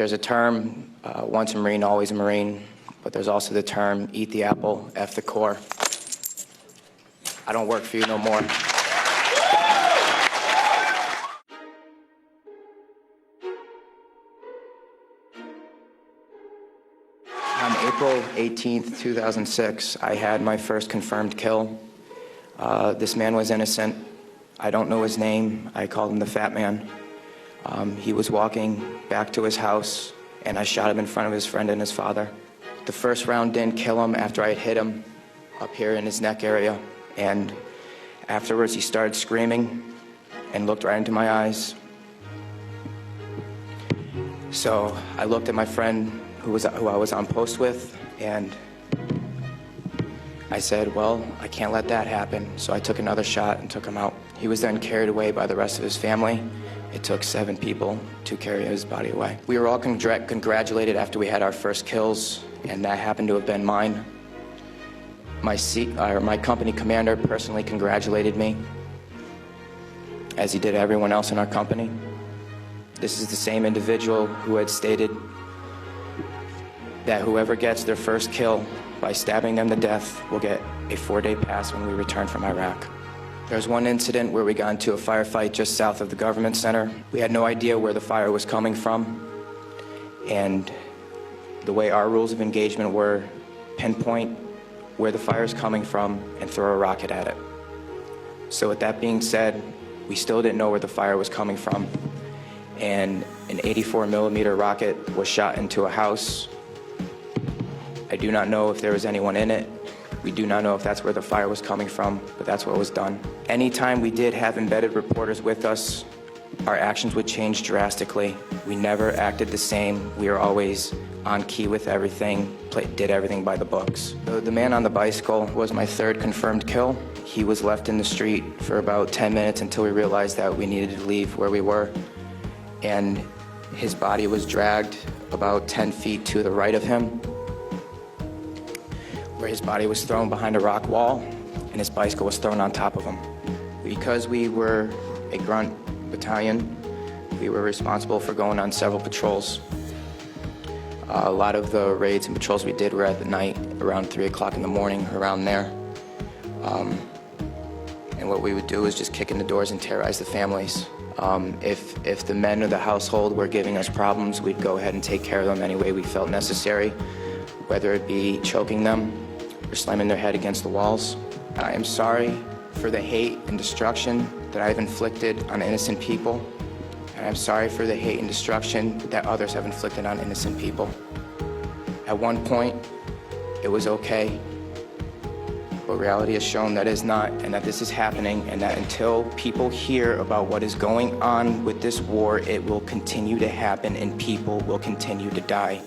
There's a term, once a Marine, always a Marine, but there's also the term, eat the apple, F the core. I don't work for you no more. On April 18th, 2006, I had my first confirmed kill. This man was innocent. I don't know his name. I called him the Fat Man. He was walking back to his house, and I shot him in front of his friend and his father. The first round didn't kill him after I had hit him up here in his neck area, and afterwards he started screaming and looked right into my eyes. So I looked at my friend who I was on post with, and I said, well, I can't let that happen. So I took another shot and took him out. He was then carried away by the rest of his family. It took 7 people to carry his body away. We were all congratulated after we had our first kills, and that happened to have been mine. My company commander personally congratulated me, as he did everyone else in our company. This is the same individual who had stated that whoever gets their first kill by stabbing them to death will get a 4-day pass when we return from Iraq. There was one incident where we got into a firefight just south of the government center. We had no idea where the fire was coming from, and the way our rules of engagement were, pinpoint where the fire is coming from and throw a rocket at it. So with that being said, we still didn't know where the fire was coming from, and an 84mm rocket was shot into a house. I do not know if there was anyone in it. We do not know if that's where the fire was coming from, but that's what was done. Anytime we did have embedded reporters with us, our actions would change drastically. We never acted the same. We were always on key with everything, did everything by the books. So the man on the bicycle was my 3rd confirmed kill. He was left in the street for about 10 minutes until we realized that we needed to leave where we were. And his body was dragged about 10 feet to the right of him, where his body was thrown behind a rock wall and his bicycle was thrown on top of him. Because we were a grunt battalion, we were responsible for going on several patrols. A lot of the raids and patrols we did were at the night, around 3 o'clock in the morning, around there. And what we would do is just kick in the doors and terrorize the families. If the men of the household were giving us problems, we'd go ahead and take care of them any way we felt necessary, whether it be choking them or slamming their head against the walls. I am sorry for the hate and destruction that I've inflicted on innocent people, and I'm sorry for the hate and destruction that others have inflicted on innocent people. At one point, it was okay, but reality has shown that is not, and that this is happening, and that until people hear about what is going on with this war, it will continue to happen and people will continue to die.